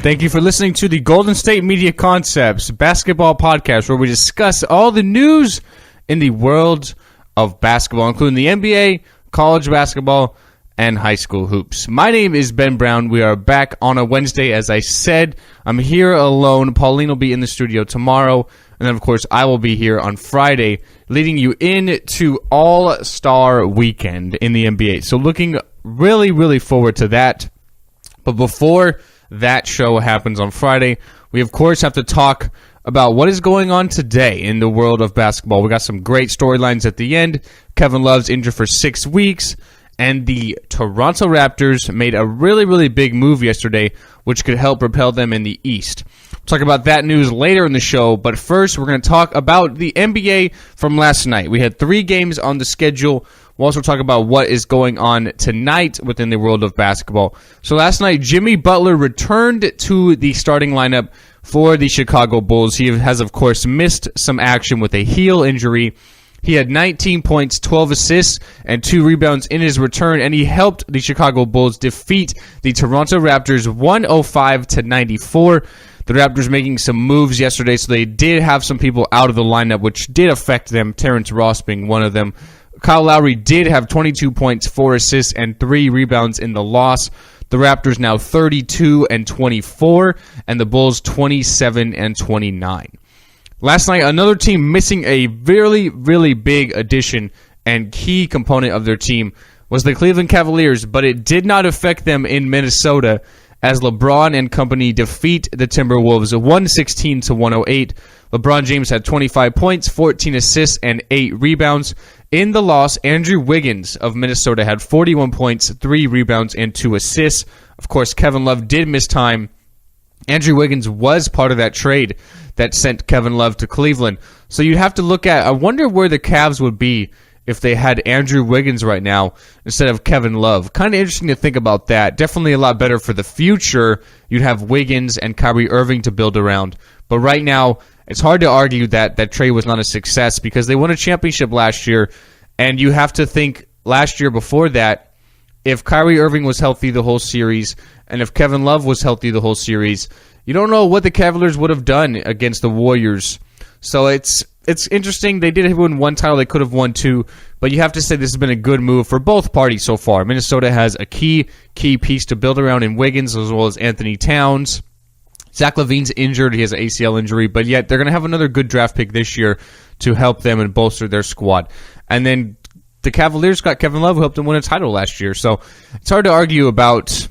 Thank you for listening to the Golden State Media Concepts basketball podcast, where we discuss all the news in the world of basketball, including the NBA, college basketball, and high school hoops. My name is Ben Brown. We are back on a Wednesday. As I said, I'm here alone. Pauline will be in the studio tomorrow. And then, of course, I will be here on Friday, leading you into All-Star Weekend in the NBA. So looking really, really forward to that. But before that show happens on Friday, we, of course, have to talk about what is going on today in the world of basketball. We got some great storylines at the end. Kevin Love's injured for 6 weeks. And the Toronto Raptors made a really, really big move yesterday, which could help propel them in the East. We'll talk about that news later in the show, but first we're going to talk about the NBA from last night. We had 3 games on the schedule. We'll also talk about what is going on tonight within the world of basketball. So last night, Jimmy Butler returned to the starting lineup for the Chicago Bulls. He has, of course, missed some action with a heel injury. He had 19 points, 12 assists, and 2 rebounds in his return, and he helped the Chicago Bulls defeat the Toronto Raptors 105-94. The Raptors making some moves yesterday, so they did have some people out of the lineup, which did affect them, Terrence Ross being one of them. Kyle Lowry did have 22 points, 4 assists, and 3 rebounds in the loss. The Raptors now 32-24, and the Bulls 27-29. Last night, another team missing a really, really big addition and key component of their team was the Cleveland Cavaliers, but it did not affect them in Minnesota as LeBron and company defeat the Timberwolves 116-108. LeBron James had 25 points, 14 assists, and 8 rebounds. In the loss, Andrew Wiggins of Minnesota had 41 points, 3 rebounds, and 2 assists. Of course, Kevin Love did miss time. Andrew Wiggins was part of that trade that sent Kevin Love to Cleveland. So you'd have to look at, I wonder where the Cavs would be if they had Andrew Wiggins right now instead of Kevin Love. Kind of interesting to think about that. Definitely a lot better for the future. You'd have Wiggins and Kyrie Irving to build around. But right now, it's hard to argue that that trade was not a success because they won a championship last year. And you have to think last year before that, if Kyrie Irving was healthy the whole series and if Kevin Love was healthy the whole series, you don't know what the Cavaliers would have done against the Warriors. So it's interesting. They did win 1 title. They could have won 2. But you have to say this has been a good move for both parties so far. Minnesota has a key piece to build around in Wiggins as well as Anthony Towns. Zach LaVine's injured. He has an ACL injury. But yet they're going to have another good draft pick this year to help them and bolster their squad. And then the Cavaliers got Kevin Love, who helped them win a title last year. So it's hard to argue about,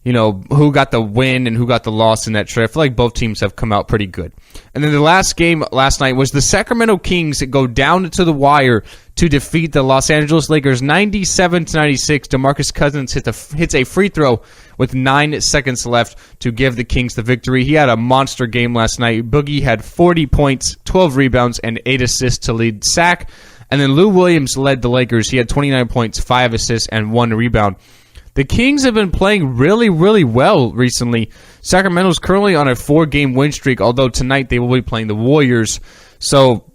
who got the win and who got the loss in that trade. I feel like both teams have come out pretty good. And then the last game last night was the Sacramento Kings that go down to the wire to defeat the Los Angeles Lakers 97-96. DeMarcus Cousins hits a free throw with 9 seconds left to give the Kings the victory. He had a monster game last night. Boogie had 40 points, 12 rebounds, and 8 assists to lead sack. And then Lou Williams led the Lakers. He had 29 points, 5 assists, and 1 rebound. The Kings have been playing really, really well recently. Sacramento's currently on a 4-game win streak, although tonight they will be playing the Warriors. So,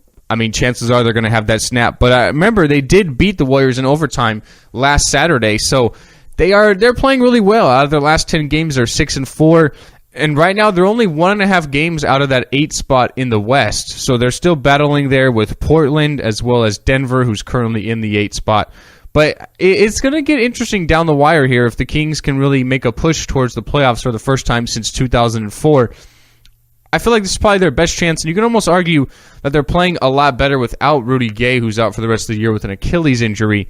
chances are they're going to have that snap. But remember, they did beat the Warriors in overtime last Saturday. So they're playing really well. Out of their last 10 games, they're 6-4. And right now, they're only 1.5 games out of that 8 spot in the West. So they're still battling there with Portland as well as Denver, who's currently in the 8 spot. But it's going to get interesting down the wire here if the Kings can really make a push towards the playoffs for the first time since 2004. I feel like this is probably their best chance, and you can almost argue that they're playing a lot better without Rudy Gay, who's out for the rest of the year with an Achilles injury.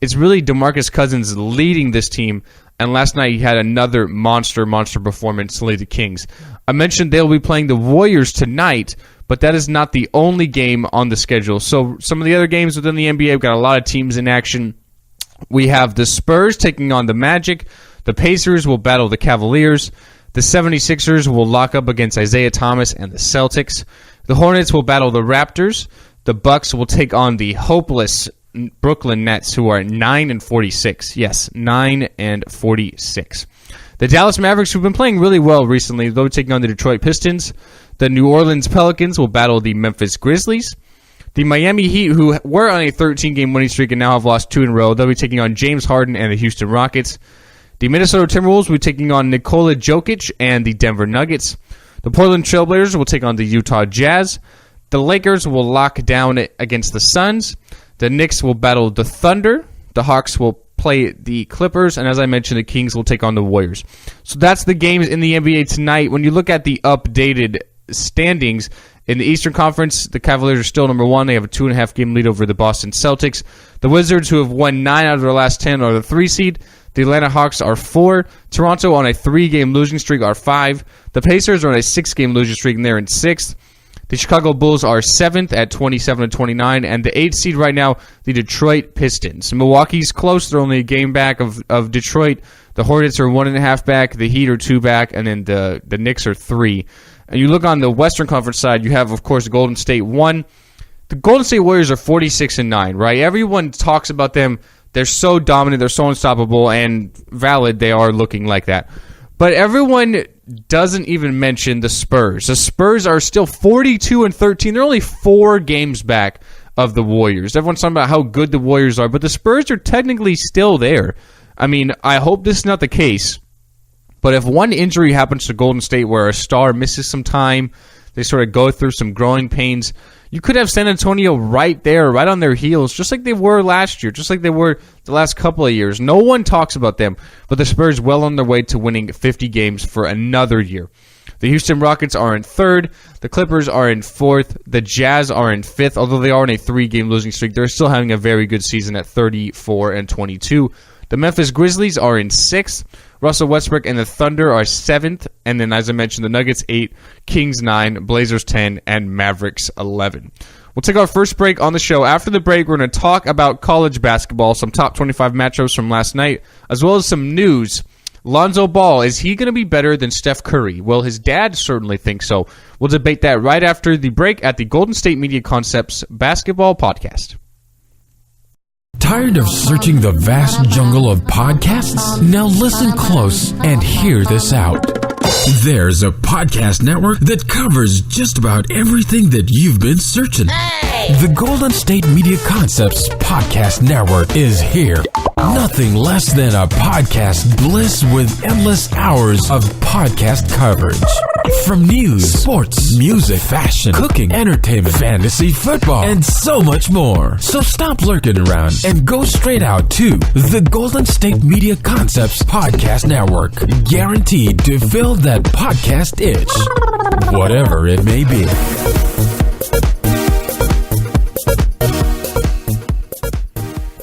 It's really DeMarcus Cousins leading this team, and last night he had another monster performance to lead the Kings. I mentioned they'll be playing the Warriors tonight, but that is not the only game on the schedule. So some of the other games within the NBA, we've got a lot of teams in action. We have the Spurs taking on the Magic. The Pacers will battle the Cavaliers. The 76ers will lock up against Isaiah Thomas and the Celtics. The Hornets will battle the Raptors. The Bucks will take on the hopeless Brooklyn Nets, who are 9-46. Yes, 9-46. The Dallas Mavericks, who've been playing really well recently, they'll be taking on the Detroit Pistons. The New Orleans Pelicans will battle the Memphis Grizzlies. The Miami Heat, who were on a 13-game winning streak and now have lost 2 in a row, they'll be taking on James Harden and the Houston Rockets. The Minnesota Timberwolves will be taking on Nikola Jokic and the Denver Nuggets. The Portland Trailblazers will take on the Utah Jazz. The Lakers will lock down against the Suns. The Knicks will battle the Thunder. The Hawks will play the Clippers. And as I mentioned, the Kings will take on the Warriors. So that's the games in the NBA tonight. When you look at the updated standings in the Eastern Conference, the Cavaliers are still number 1. They have a 2.5 game lead over the Boston Celtics. The Wizards, who have won 9 out of their last 10, are the 3 seed. The Atlanta Hawks are 4. Toronto, on a 3-game losing streak, are 5. The Pacers are on a 6-game losing streak, and they're in 6th. The Chicago Bulls are 7th at 27-29, and the 8th seed right now, the Detroit Pistons. Milwaukee's close; they're only a game back of Detroit. The Hornets are 1.5 back. The Heat are 2 back, and then the Knicks are 3. And you look on the Western Conference side, you have, of course, Golden State 1. The Golden State Warriors are 46-9, right? Everyone talks about them. They're so dominant. They're so unstoppable, and valid, they are looking like that. But everyone doesn't even mention the Spurs. The Spurs are still 42-13. They're only 4 games back of the Warriors. Everyone's talking about how good the Warriors are, but the Spurs are technically still there. I mean, I hope this is not the case, but if one injury happens to Golden State where a star misses some time, they sort of go through some growing pains, you could have San Antonio right there, right on their heels, just like they were last year, just like they were the last couple of years. No one talks about them, but the Spurs well on their way to winning 50 games for another year. The Houston Rockets are in 3rd. The Clippers are in 4th. The Jazz are in 5th, although they are in a 3-game losing streak. They're still having a very good season at 34-22. The Memphis Grizzlies are in 6th. Russell Westbrook and the Thunder are 7th. And then, as I mentioned, the Nuggets 8, Kings 9, Blazers 10, and Mavericks 11. We'll take our first break on the show. After the break, we're going to talk about college basketball, some top 25 matchups from last night, as well as some news. Lonzo Ball, is he going to be better than Steph Curry? Well, his dad certainly thinks so. We'll debate that right after the break at the Golden State Media Concepts Basketball Podcast. Tired of searching the vast jungle of podcasts? Now listen close and hear this out. There's a podcast network that covers just about everything that you've been searching. The Golden State Media Concepts Podcast Network is here. Nothing less than a podcast bliss with endless hours of podcast coverage. From news, sports, music, fashion, cooking, entertainment, fantasy, football, and so much more. So stop lurking around and go straight out to the Golden State Media Concepts Podcast Network. Guaranteed to fill that podcast itch, whatever it may be.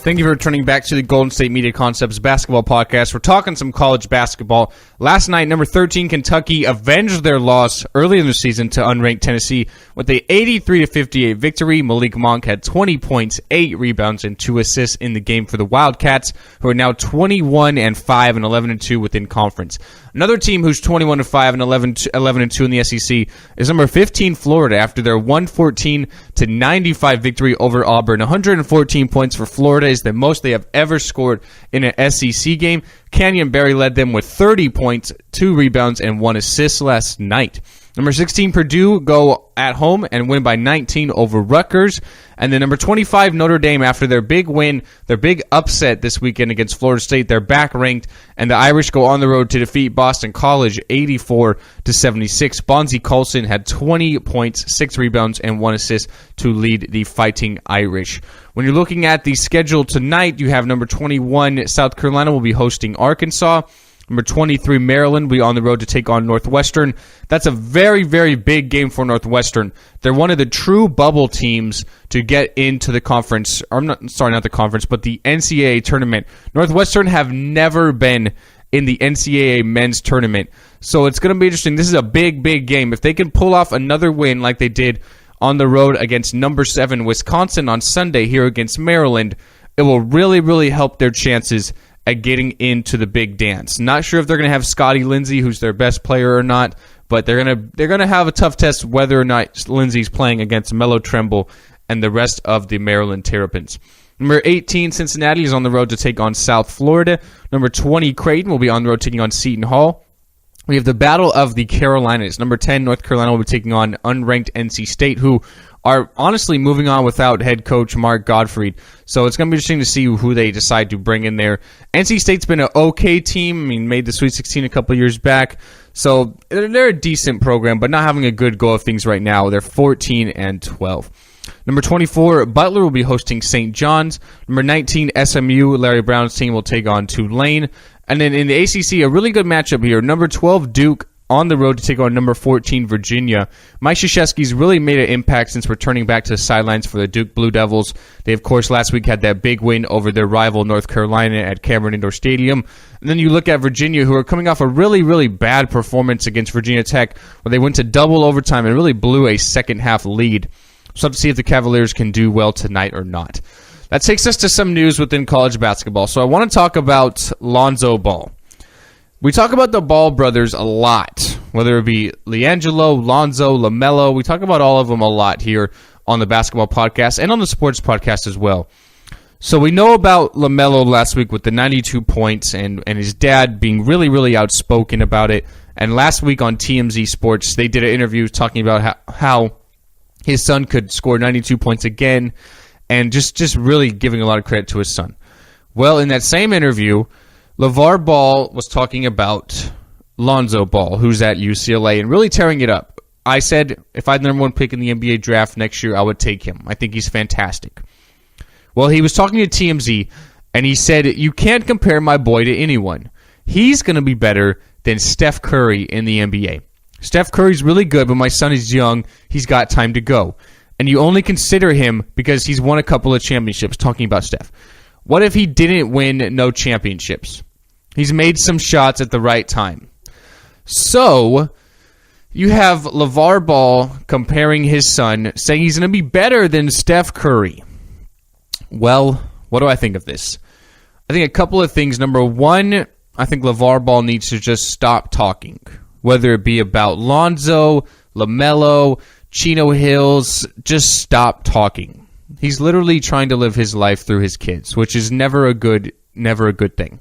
Thank you for returning back to the Golden State Media Concepts Basketball Podcast. We're talking some college basketball. Last night, number 13 Kentucky avenged their loss early in the season to unranked Tennessee with a 83-58 victory. Malik Monk had 20 points, 8 rebounds, and 2 assists in the game for the Wildcats, who are now 21-5 and 11-2 within conference. Another team who's 21-5 and 11-2 in the SEC is number 15 Florida after their 114-95 victory over Auburn. 114 points for Florida is the most they have ever scored in an SEC game. Canyon Barry led them with 30 points, 2 rebounds, and 1 assist last night. Number 16, Purdue go at home and win by 19 over Rutgers. And then number 25, Notre Dame, after their big win, their big upset this weekend against Florida State, they're back ranked, and the Irish go on the road to defeat Boston College 84-76. Bonzi Colson had 20 points, 6 rebounds, and 1 assist to lead the Fighting Irish. When you're looking at the schedule tonight, you have number 21, South Carolina will be hosting Arkansas. Number 23, Maryland, will be on the road to take on Northwestern. That's a very, very big game for Northwestern. They're one of the true bubble teams to get into the conference. Or not the conference, but the NCAA tournament. Northwestern have never been in the NCAA men's tournament. So it's going to be interesting. This is a big, big game. If they can pull off another win like they did on the road against number 7, Wisconsin on Sunday here against Maryland, it will really, really help their chances at getting into the big dance. Not sure if they're going to have Scotty Lindsey, who's their best player, or not, but they're going to have a tough test whether or not Lindsey's playing against Melo Trimble and the rest of the Maryland Terrapins. Number 18, Cincinnati, is on the road to take on South Florida. Number 20, Creighton, will be on the road taking on Seton Hall. We have the Battle of the Carolinas. Number 10, North Carolina, will be taking on unranked NC State, who are honestly moving on without head coach Mark Gottfried. So it's going to be interesting to see who they decide to bring in there. NC State's been an okay team. I mean, made the Sweet 16 a couple years back. So they're a decent program, but not having a good go of things right now. They're 14-12. Number 24, Butler will be hosting St. John's. Number 19, SMU, Larry Brown's team, will take on Tulane. And then in the ACC, a really good matchup here. Number 12, Duke, on the road to take on number 14, Virginia. Mike Krzyzewski's really made an impact since returning back to the sidelines for the Duke Blue Devils. They, of course, last week had that big win over their rival North Carolina at Cameron Indoor Stadium. And then you look at Virginia, who are coming off a really, really bad performance against Virginia Tech, where they went to double overtime and really blew a second-half lead. So have to see if the Cavaliers can do well tonight or not. That takes us to some news within college basketball. So I want to talk about Lonzo Ball. We talk about the Ball brothers a lot, whether it be LiAngelo, Lonzo, LaMelo. We talk about all of them a lot here on the basketball podcast and on the sports podcast as well. So we know about LaMelo last week with the 92 points and his dad being really, really outspoken about it. And last week on TMZ Sports, they did an interview talking about how his son could score 92 points again and just really giving a lot of credit to his son. Well, in that same interview, LeVar Ball was talking about Lonzo Ball, who's at UCLA, and really tearing it up. I said if I had the number one pick in the NBA draft next year, I would take him. I think he's fantastic. Well, he was talking to TMZ, and he said, you can't compare my boy to anyone. He's going to be better than Steph Curry in the NBA. Steph Curry's really good, but my son is young. He's got time to go. And you only consider him because he's won a couple of championships, talking about Steph. What if he didn't win no championships? He's made some shots at the right time. So, you have LeVar Ball comparing his son, saying he's going to be better than Steph Curry. Well, what do I think of this? I think a couple of things. Number one, I think LeVar Ball needs to just stop talking, whether it be about Lonzo, LaMelo, Chino Hills. Just stop talking. He's literally trying to live his life through his kids, which is never a good thing.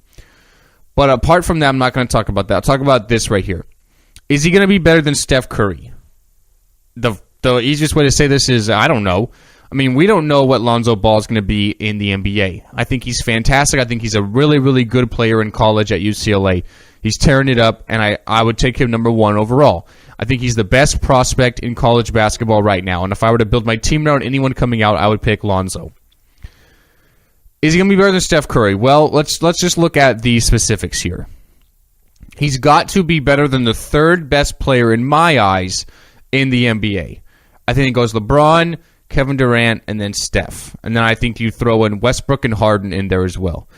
But apart from that, I'm not going to talk about that. I'll talk about this right here. Is he going to be better than Steph Curry? The easiest way to say this is, I don't know. I mean, we don't know what Lonzo Ball is going to be in the NBA. I think he's fantastic. I think he's a really, really good player in college at UCLA. He's tearing it up, and I would take him number one overall. I think he's the best prospect in college basketball right now, and if I were to build my team around anyone coming out, I would pick Lonzo. Is he going to be better than Steph Curry? Well, let's just look at the specifics here. He's got to be better than the third best player in my eyes in the NBA. I think it goes LeBron, Kevin Durant, and then Steph. And then I think you throw in Westbrook and Harden in there as well.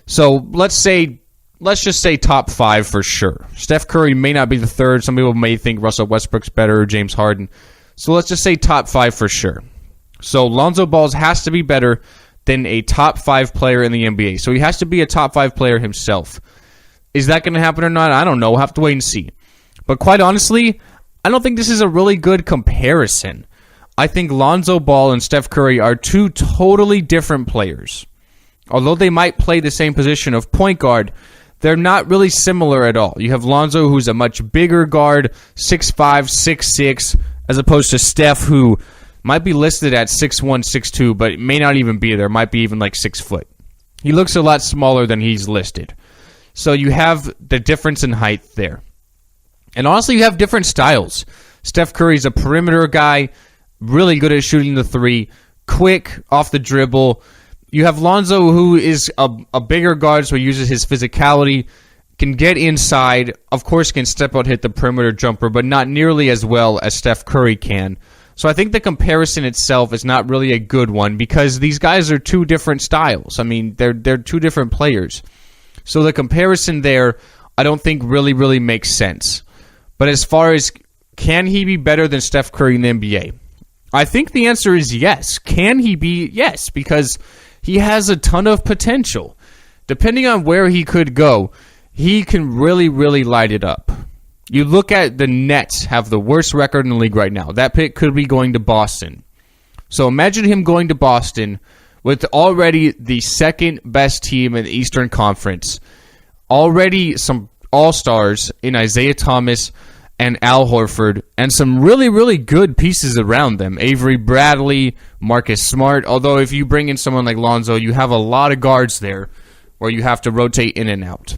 So let's just say top five for sure. Steph Curry may not be the third. Some people may think Russell Westbrook's better or James Harden. So let's just say top five for sure. So Lonzo Ball has to be better than a top five player in the NBA. So he has to be a top five player himself. Is that going to happen or not? I don't know. We'll have to wait and see. But quite honestly, I don't think this is a really good comparison. I think Lonzo Ball and Steph Curry are two totally different players. Although they might play the same position of point guard, they're not really similar at all. You have Lonzo, who's a much bigger guard, 6'5", 6'6", as opposed to Steph, who might be listed at 6'1", 6'2", but may not even be there. Might be even like 6 foot. He looks a lot smaller than he's listed. So you have the difference in height there. And honestly, you have different styles. Steph Curry's a perimeter guy, really good at shooting the three, quick, off the dribble. You have Lonzo, who is a bigger guard, so he uses his physicality, can get inside, of course can step out, hit the perimeter jumper, but not nearly as well as Steph Curry can. So I think the comparison itself is not really a good one because these guys are two different styles. I mean, they're two different players. So the comparison there, I don't think really makes sense. But as far as can he be better than Steph Curry in the NBA? I think the answer is yes. Can he be? Yes, because he has a ton of potential. Depending on where he could go, he can really light it up. You look at the Nets have the worst record in the league right now. That pick could be going to Boston. So imagine him going to Boston with already the second best team in the Eastern Conference. Already some all-stars in Isaiah Thomas and Al Horford, and some really, really good pieces around them. Avery Bradley, Marcus Smart. Although if you bring in someone like Lonzo, you have a lot of guards there where you have to rotate in and out.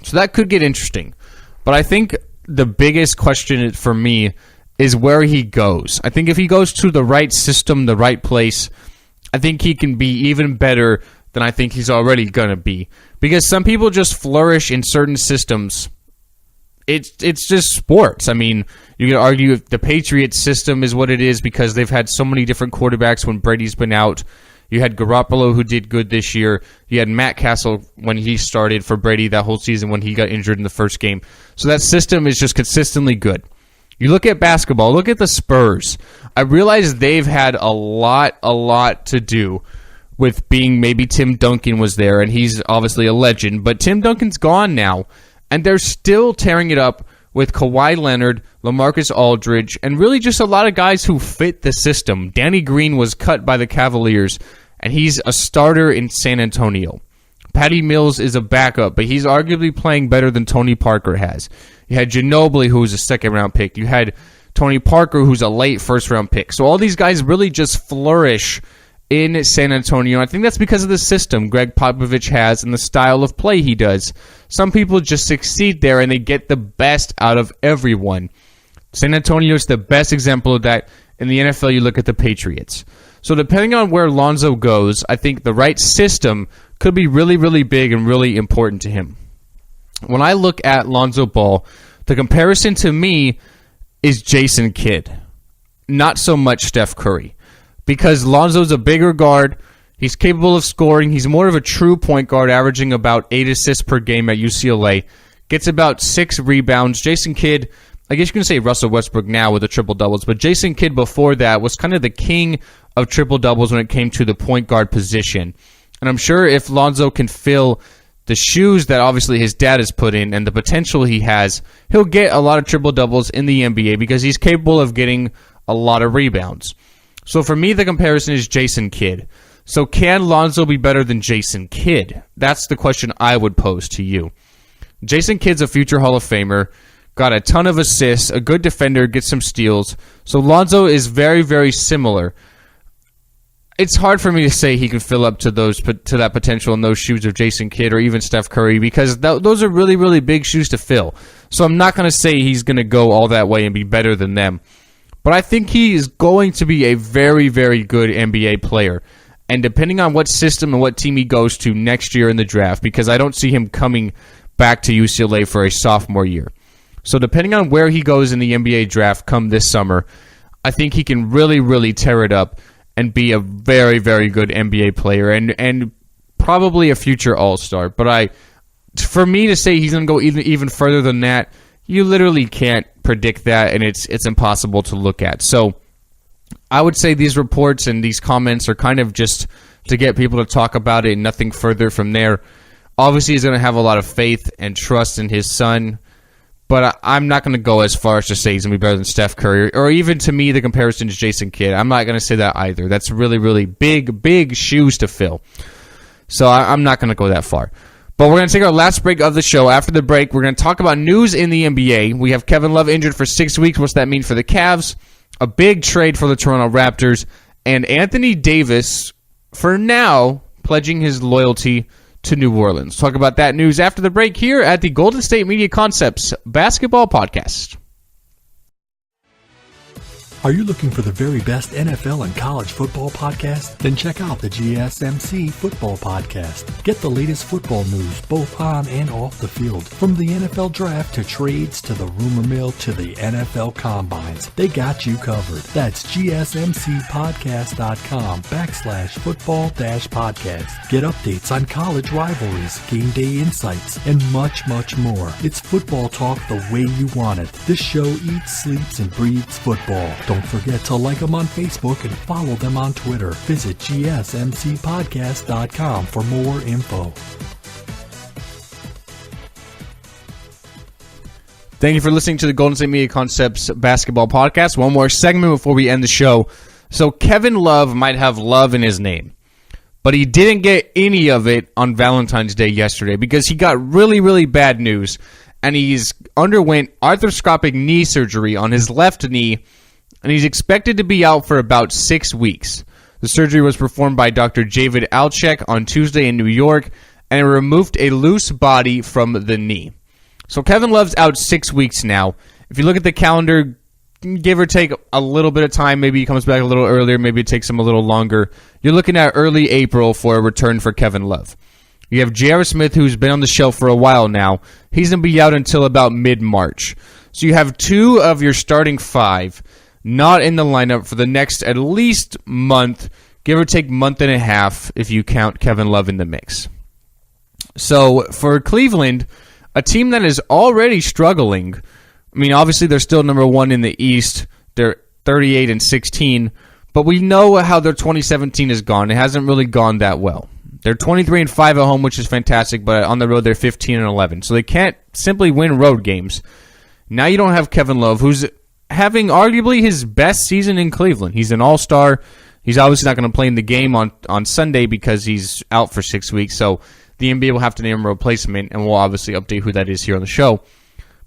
So that could get interesting. But I think the biggest question for me is where he goes. I think if he goes to the right system, the right place, I think he can be even better than I think he's already going to be. Because some people just flourish in certain systems. It's just sports. I mean, you could argue if the Patriots system is what it is because they've had so many different quarterbacks when Brady's been out. You had Garoppolo, who did good this year. You had Matt Castle when he started for Brady that whole season when he got injured in the first game. So that system is just consistently good. You look at basketball, look at the Spurs. I realize they've had a lot to do with being maybe Tim Duncan was there, and he's obviously a legend, but Tim Duncan's gone now, and they're still tearing it up with Kawhi Leonard, LaMarcus Aldridge, and really just a lot of guys who fit the system. Danny Green was cut by the Cavaliers, and he's a starter in San Antonio. Patty Mills is a backup, but he's arguably playing better than Tony Parker has. You had Ginobili, who was a second-round pick. You had Tony Parker, who's a late first-round pick. So all these guys really just flourish in San Antonio. I think that's because of the system Greg Popovich has and the style of play he does. Some people just succeed there and they get the best out of everyone. San Antonio is the best example of that. In the NFL, you look at the Patriots. So depending on where Lonzo goes, I think the right system could be really, really big and really important to him. When I look at Lonzo Ball, the comparison to me is Jason Kidd, not so much Steph Curry. Because Lonzo's a bigger guard, he's capable of scoring, he's more of a true point guard, averaging about 8 assists per game at UCLA, gets about 6 rebounds. Jason Kidd, I guess you can say Russell Westbrook now with the triple-doubles, but Jason Kidd before that was kind of the king of triple-doubles when it came to the point guard position. And I'm sure if Lonzo can fill the shoes that obviously his dad has put in and the potential he has, he'll get a lot of triple-doubles in the NBA because he's capable of getting a lot of rebounds. So for me, the comparison is Jason Kidd. So can Lonzo be better than Jason Kidd? That's the question I would pose to you. Jason Kidd's a future Hall of Famer, got a ton of assists, a good defender, gets some steals. So Lonzo is very, very similar. It's hard for me to say he can fill up to that potential in those shoes of Jason Kidd or even Steph Curry because those are really, really big shoes to fill. So I'm not going to say he's going to go all that way and be better than them. But I think he is going to be a very, very good NBA player. And depending on what system and what team he goes to next year in the draft, because I don't see him coming back to UCLA for a sophomore year. So depending on where he goes in the NBA draft come this summer, I think he can really, really tear it up and be a very, very good NBA player and probably a future All-Star. But for me to say he's going to go even further than that, you literally can't predict that, and it's impossible to look at. So I would say these reports and these comments are kind of just to get people to talk about it and nothing further from there. Obviously, he's going to have a lot of faith and trust in his son, but I'm not going to go as far as to say he's going to be better than Steph Curry, or even to me, the comparison is Jason Kidd. I'm not going to say that either. That's really, really big shoes to fill. So I'm not going to go that far. But we're going to take our last break of the show. After the break, we're going to talk about news in the NBA. We have Kevin Love injured for 6 weeks. What's that mean for the Cavs? A big trade for the Toronto Raptors. And Anthony Davis, for now, pledging his loyalty to New Orleans. Talk about that news after the break here at the Golden State Media Concepts Basketball Podcast. Are you looking for the very best NFL and college football podcast? Then check out the GSMC Football Podcast. Get the latest football news both on and off the field. From the NFL Draft to trades to the rumor mill to the NFL Combines, they got you covered. That's GSMCpodcast.com/football-podcast. Get updates on college rivalries, game day insights, and much, much more. It's football talk the way you want it. This show eats, sleeps, and breathes football. Don't forget to like them on Facebook and follow them on Twitter. Visit GSMCpodcast.com for more info. Thank you for listening to the Golden State Media Concepts Basketball Podcast. One more segment before we end the show. So Kevin Love might have love in his name, but he didn't get any of it on Valentine's Day yesterday because he got really, really bad news. and he's underwent arthroscopic knee surgery on his left knee, and he's expected to be out for about 6 weeks. The surgery was performed by Dr. Javid Alchek on Tuesday in New York, and it removed a loose body from the knee. So Kevin Love's out 6 weeks now. If you look at the calendar, give or take a little bit of time, maybe he comes back a little earlier, maybe it takes him a little longer. You're looking at early April for a return for Kevin Love. You have J.R. Smith, who's been on the shelf for a while now. He's going to be out until about mid-March. So you have 2 of your starting 5 not in the lineup for the next at least month, give or take month and a half if you count Kevin Love in the mix. So for Cleveland, a team that is already struggling, I mean, obviously they're still number 1 in the East. They're 38-16, but we know how their 2017 has gone. It hasn't really gone that well. They're 23-5 at home, which is fantastic, but on the road they're 15-11. So they can't simply win road games. Now you don't have Kevin Love, who's having arguably his best season in Cleveland. He's an all-star. He's obviously not going to play in the game on Sunday because he's out for 6 weeks. So the NBA will have to name a replacement, and we'll obviously update who that is here on the show.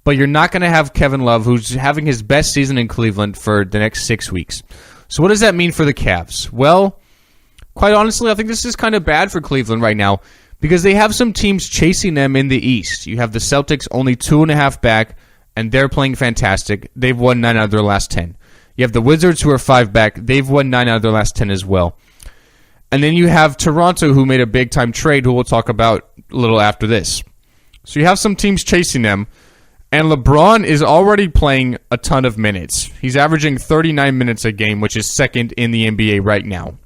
But you're not going to have Kevin Love, who's having his best season in Cleveland for the next 6 weeks. So what does that mean for the Cavs? Well, quite honestly, I think this is kind of bad for Cleveland right now because they have some teams chasing them in the East. You have the Celtics only 2.5 back, and they're playing fantastic. They've won 9 out of their last 10. You have the Wizards, who are 5 back. They've won 9 out of their last 10 as well. And then you have Toronto, who made a big-time trade, who we'll talk about a little after this. So you have some teams chasing them, and LeBron is already playing a ton of minutes. He's averaging 39 minutes a game, which is second in the NBA right now.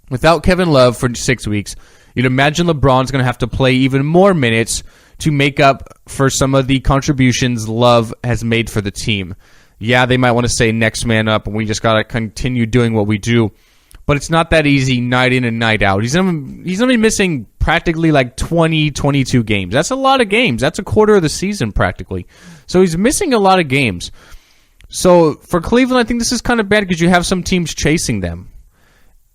Without Kevin Love for 6 weeks, you'd imagine LeBron's going to have to play even more minutes to make up for some of the contributions Love has made for the team. Yeah, they might want to say next man up, and we just got to continue doing what we do. But it's not that easy night in and night out. He's going to be missing practically like 20, 22 games. That's a lot of games. That's a quarter of the season practically. So he's missing a lot of games. So for Cleveland, I think this is kind of bad because you have some teams chasing them.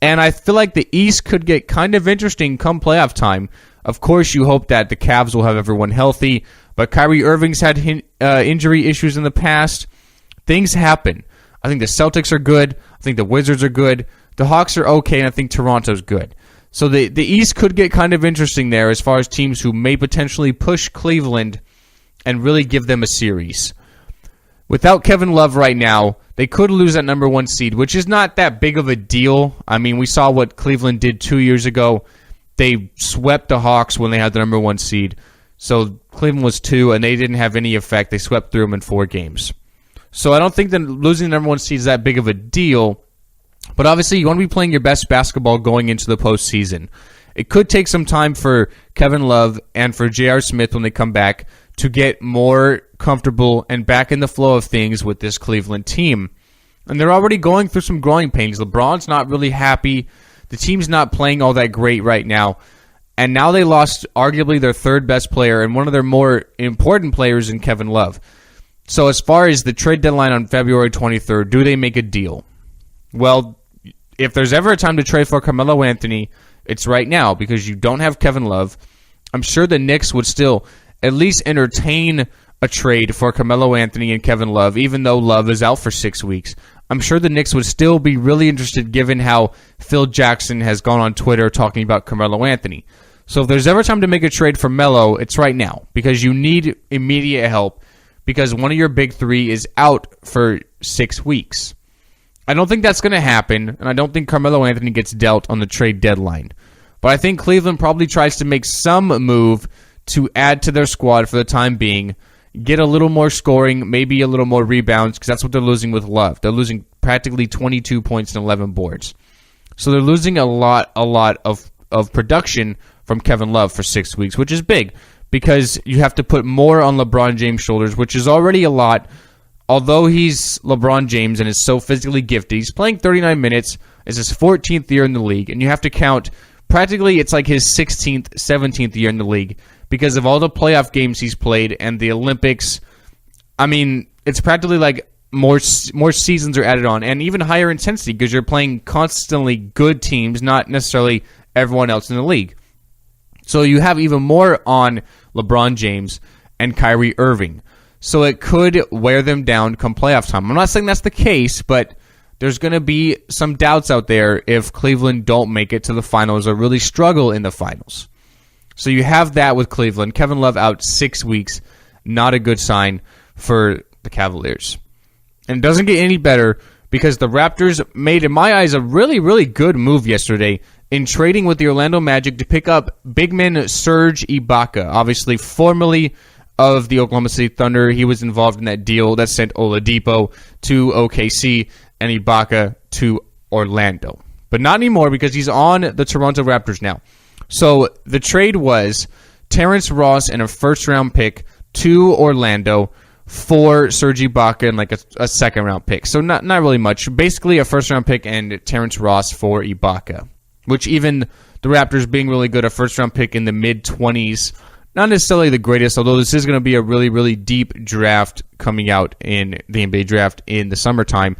And I feel like the East could get kind of interesting come playoff time. Of course, you hope that the Cavs will have everyone healthy, but Kyrie Irving's had injury issues in the past. Things happen. I think the Celtics are good. I think the Wizards are good. The Hawks are okay, and I think Toronto's good. So the East could get kind of interesting there as far as teams who may potentially push Cleveland and really give them a series. Without Kevin Love right now, they could lose that number 1 seed, which is not that big of a deal. I mean, we saw what Cleveland did 2 years ago. They swept the Hawks when they had the number 1 seed. So Cleveland was 2, and they didn't have any effect. They swept through them in 4 games. So I don't think that losing the number 1 seed is that big of a deal. But obviously, you want to be playing your best basketball going into the postseason. It could take some time for Kevin Love and for J.R. Smith when they come back to get more comfortable and back in the flow of things with this Cleveland team. And they're already going through some growing pains. LeBron's not really happy. The team's not playing all that great right now. And now they lost arguably their third best player and one of their more important players in Kevin Love. So as far as the trade deadline on February 23rd, do they make a deal? Well, if there's ever a time to trade for Carmelo Anthony, it's right now because you don't have Kevin Love. I'm sure the Knicks would still at least entertain a trade for Carmelo Anthony and Kevin Love, even though Love is out for 6 weeks. I'm sure the Knicks would still be really interested given how Phil Jackson has gone on Twitter talking about Carmelo Anthony. So if there's ever time to make a trade for Melo, it's right now because you need immediate help because one of your big 3 is out for 6 weeks. I don't think that's going to happen, and I don't think Carmelo Anthony gets dealt on the trade deadline. But I think Cleveland probably tries to make some move to add to their squad for the time being, get a little more scoring, maybe a little more rebounds, because that's what they're losing with Love. They're losing practically 22 points and 11 boards. So they're losing a lot of production from Kevin Love for 6 weeks, which is big, because you have to put more on LeBron James' shoulders, which is already a lot. Although he's LeBron James and is so physically gifted, he's playing 39 minutes. It's his 14th year in the league, and you have to count practically it's like his 16th, 17th year in the league because of all the playoff games he's played and the Olympics. I mean, it's practically like more seasons are added on and even higher intensity because you're playing constantly good teams, not necessarily everyone else in the league. So you have even more on LeBron James. and Kyrie Irving. So it could wear them down come playoff time. I'm not saying that's the case, but there's going to be some doubts out there if Cleveland don't make it to the finals or really struggle in the finals. So you have that with Cleveland. Kevin Love out 6 weeks. Not a good sign for the Cavaliers. And it doesn't get any better because the Raptors made, in my eyes, a really, really good move yesterday in trading with the Orlando Magic to pick up big man Serge Ibaka, obviously formerly of the Oklahoma City Thunder. He was involved in that deal that sent Oladipo to OKC and Ibaka to Orlando. But not anymore because he's on the Toronto Raptors now. So the trade was Terrence Ross and a first-round pick to Orlando for Serge Ibaka and like a second-round pick. So not really much. Basically a first-round pick and Terrence Ross for Ibaka, which even the Raptors being really good, a first-round pick in the mid-20s, not necessarily the greatest, although this is going to be a really, really deep draft coming out in the NBA draft in the summertime.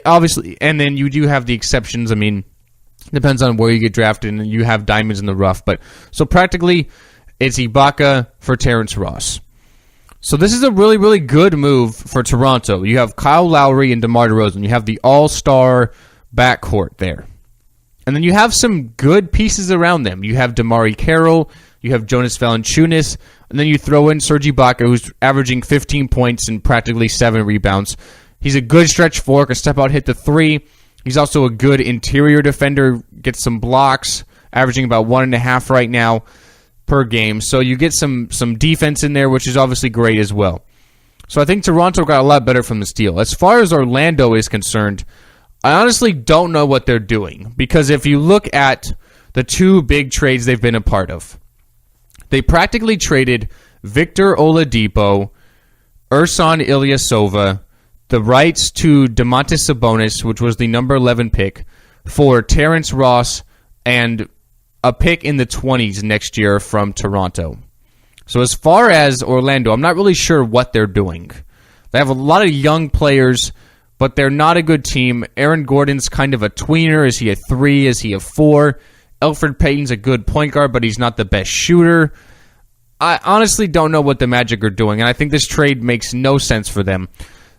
Obviously, and then you do have the exceptions. I mean, depends on where you get drafted, and you have diamonds in the rough. But so practically, it's Ibaka for Terrence Ross. So this is a really, really good move for Toronto. You have Kyle Lowry and DeMar DeRozan. You have the all-star backcourt there. And then you have some good pieces around them. You have DeMarre Carroll. You have Jonas Valanciunas. And then you throw in Serge Ibaka, who's averaging 15 points and practically 7 rebounds. He's a good stretch four, can step out, hit the three. He's also a good interior defender, gets some blocks, averaging about 1.5 right now per game. So you get some defense in there, which is obviously great as well. So I think Toronto got a lot better from this deal. As far as Orlando is concerned, I honestly don't know what they're doing. Because if you look at the two big trades they've been a part of, they practically traded Victor Oladipo, Ersan Ilyasova, the rights to Domantas Sabonis, which was the number 11 pick, for Terrence Ross and a pick in the 20s next year from Toronto. So as far as Orlando, I'm not really sure what they're doing. They have a lot of young players, but they're not a good team. Aaron Gordon's kind of a tweener. Is he a 3? Is he a 4? Elfrid Payton's a good point guard, but he's not the best shooter. I honestly don't know what the Magic are doing, and I think this trade makes no sense for them.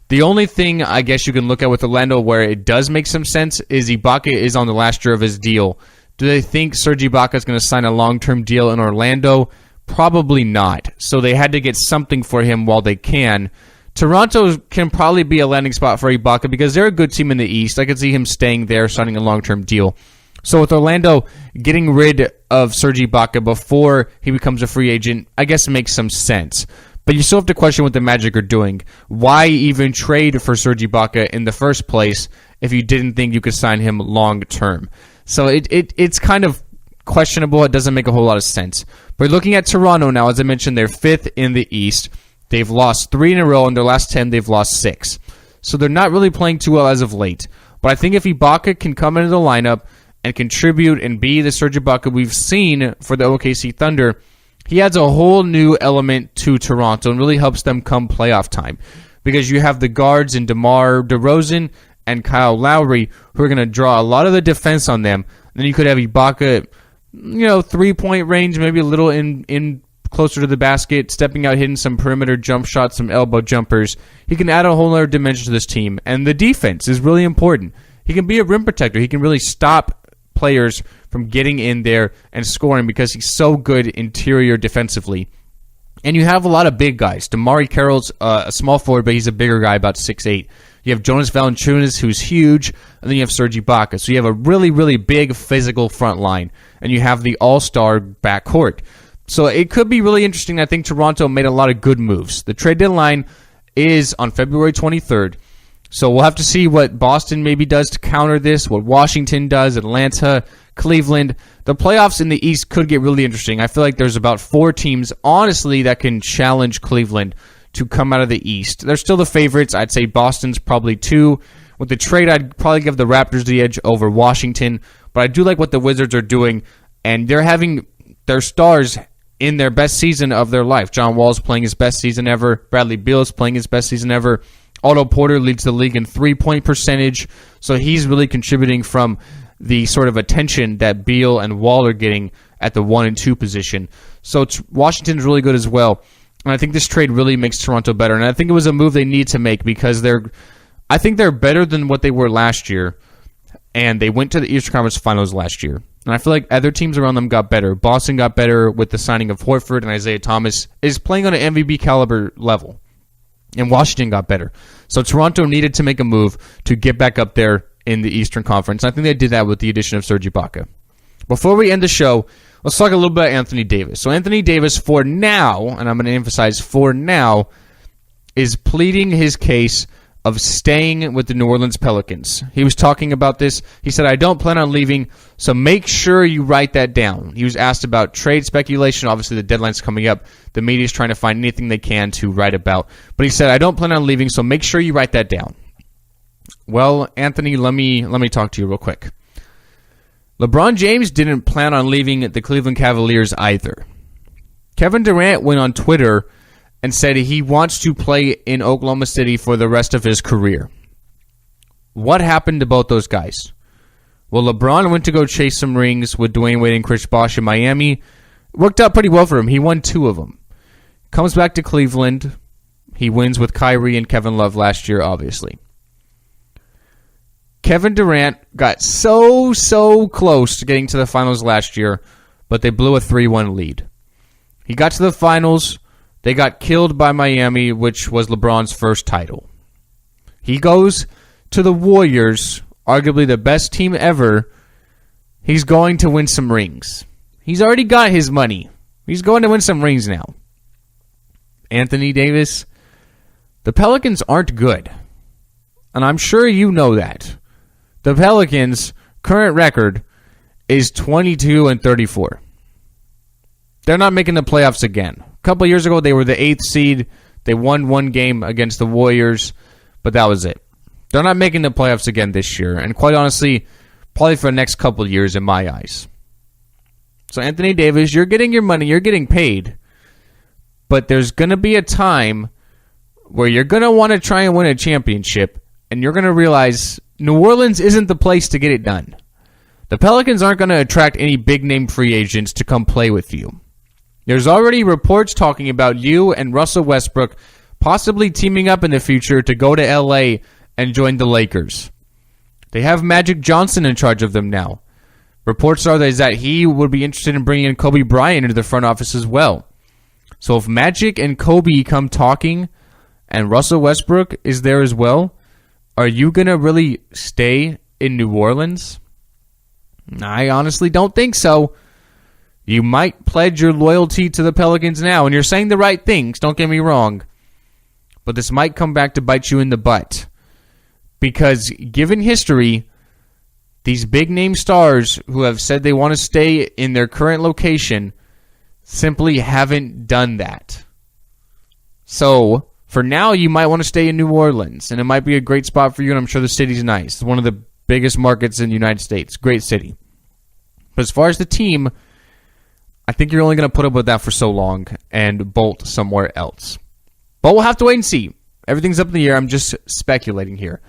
The only thing I guess you can look at with Orlando where it does make some sense is Ibaka is on the last year of his deal. Do they think Serge Ibaka is going to sign a long-term deal in Orlando? Probably not. So they had to get something for him while they can. Toronto can probably be a landing spot for Ibaka because they're a good team in the East. I could see him staying there, signing a long-term deal. So with Orlando getting rid of Serge Ibaka before he becomes a free agent, I guess it makes some sense. But you still have to question what the Magic are doing. Why even trade for Serge Ibaka in the first place if you didn't think you could sign him long-term? So it's kind of questionable. It doesn't make a whole lot of sense. But looking at Toronto now, as I mentioned, they're 5th in the East. They've lost 3 in a row. In their last 10, they've lost 6. So they're not really playing too well as of late. But I think if Ibaka can come into the lineup and contribute and be the Serge Ibaka we've seen for the OKC Thunder, he adds a whole new element to Toronto and really helps them come playoff time. Because you have the guards in DeMar DeRozan and Kyle Lowry who are going to draw a lot of the defense on them. And then you could have Ibaka, 3-point range, maybe a little in closer to the basket, stepping out, hitting some perimeter jump shots, some elbow jumpers. He can add a whole other dimension to this team. And the defense is really important. He can be a rim protector. He can really stop players from getting in there and scoring because he's so good interior defensively. And you have a lot of big guys. DeMarre Carroll's a small forward, but he's a bigger guy, about 6'8". You have Jonas Valanciunas, who's huge, and then you have Serge Ibaka. So you have a really, really big physical front line, and you have the all-star backcourt. So it could be really interesting. I think Toronto made a lot of good moves. The trade deadline is on February 23rd. So we'll have to see what Boston maybe does to counter this, what Washington does, Atlanta, Cleveland. The playoffs in the East could get really interesting. I feel like there's about 4 teams, honestly, that can challenge Cleveland to come out of the East. They're still the favorites. I'd say Boston's probably 2. With the trade, I'd probably give the Raptors the edge over Washington. But I do like what the Wizards are doing, and they're having their stars in their best season of their life. John Wall's playing his best season ever. Bradley Beal's playing his best season ever. Otto Porter leads the league in 3-point percentage, so he's really contributing from the sort of attention that Beal and Wall are getting at the 1 and 2 position. So Washington's really good as well. And I think this trade really makes Toronto better. And I think it was a move they need to make because I think they're better than what they were last year. And they went to the Eastern Conference Finals last year. And I feel like other teams around them got better. Boston got better with the signing of Horford, and Isaiah Thomas is playing on an MVP caliber level. And Washington got better. So Toronto needed to make a move to get back up there in the Eastern Conference. I think they did that with the addition of Serge Ibaka. Before we end the show, let's talk a little bit about Anthony Davis. So Anthony Davis, for now, and I'm going to emphasize for now, is pleading his case of staying with the New Orleans Pelicans. He was talking about this. He said, I don't plan on leaving, so make sure you write that down. He was asked about trade speculation. Obviously, the deadline's coming up. The media is trying to find anything they can to write about. But he said, I don't plan on leaving, so make sure you write that down. Well, Anthony, let me talk to you real quick. LeBron James didn't plan on leaving the Cleveland Cavaliers either. Kevin Durant went on Twitter and said he wants to play in Oklahoma City for the rest of his career. What happened to both those guys? Well, LeBron went to go chase some rings with Dwayne Wade and Chris Bosh in Miami. Worked out pretty well for him. He won 2 of them. Comes back to Cleveland. He wins with Kyrie and Kevin Love last year, obviously. Kevin Durant got so close to getting to the finals last year, but they blew a 3-1 lead. He got to the finals. They got killed by Miami, which was LeBron's first title. He goes to the Warriors, arguably the best team ever. He's going to win some rings. He's already got his money. He's going to win some rings now. Anthony Davis, the Pelicans aren't good. And I'm sure you know that. The Pelicans' current record is 22-34. They're not making the playoffs again. A couple years ago, they were the 8th seed. They won 1 game against the Warriors, but that was it. They're not making the playoffs again this year, and quite honestly, probably for the next couple of years in my eyes. So Anthony Davis, you're getting your money, you're getting paid, but there's going to be a time where you're going to want to try and win a championship, and you're going to realize New Orleans isn't the place to get it done. The Pelicans aren't going to attract any big-name free agents to come play with you. There's already reports talking about you and Russell Westbrook possibly teaming up in the future to go to LA and join the Lakers. They have Magic Johnson in charge of them now. Reports are that he would be interested in bringing in Kobe Bryant into the front office as well. So if Magic and Kobe come talking and Russell Westbrook is there as well, are you going to really stay in New Orleans? I honestly don't think so. You might pledge your loyalty to the Pelicans now, and you're saying the right things, don't get me wrong. But this might come back to bite you in the butt. Because given history, these big-name stars who have said they want to stay in their current location simply haven't done that. So, for now, you might want to stay in New Orleans, and it might be a great spot for you, and I'm sure the city's nice. It's one of the biggest markets in the United States. Great city. But as far as the team, I think you're only going to put up with that for so long and bolt somewhere else. But we'll have to wait and see. Everything's up in the air. I'm just speculating here.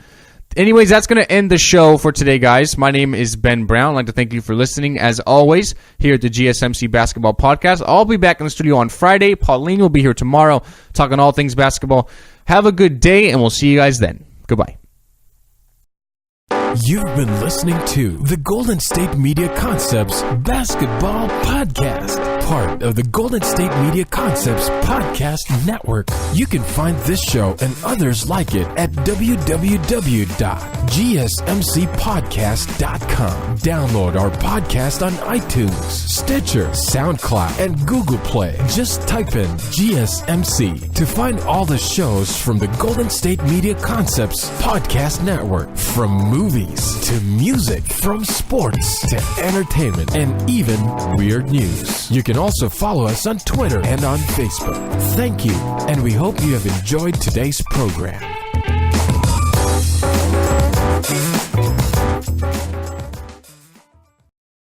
Anyways, that's going to end the show for today, guys. My name is Ben Brown. I'd like to thank you for listening, as always, here at the GSMC Basketball Podcast. I'll be back in the studio on Friday. Pauline will be here tomorrow talking all things basketball. Have a good day, and we'll see you guys then. Goodbye. You've been listening to the Golden State Media Concepts Basketball Podcast, part of the Golden State Media Concepts Podcast Network. You can find this show and others like it at www.gsmcpodcast.com. Download our podcast on iTunes, Stitcher, SoundCloud, and Google Play. Just type in GSMC to find all the shows from the Golden State Media Concepts Podcast Network, from movies to music, from sports to entertainment, and even weird news. You can also follow us on Twitter and on Facebook. Thank you, and we hope you have enjoyed today's program.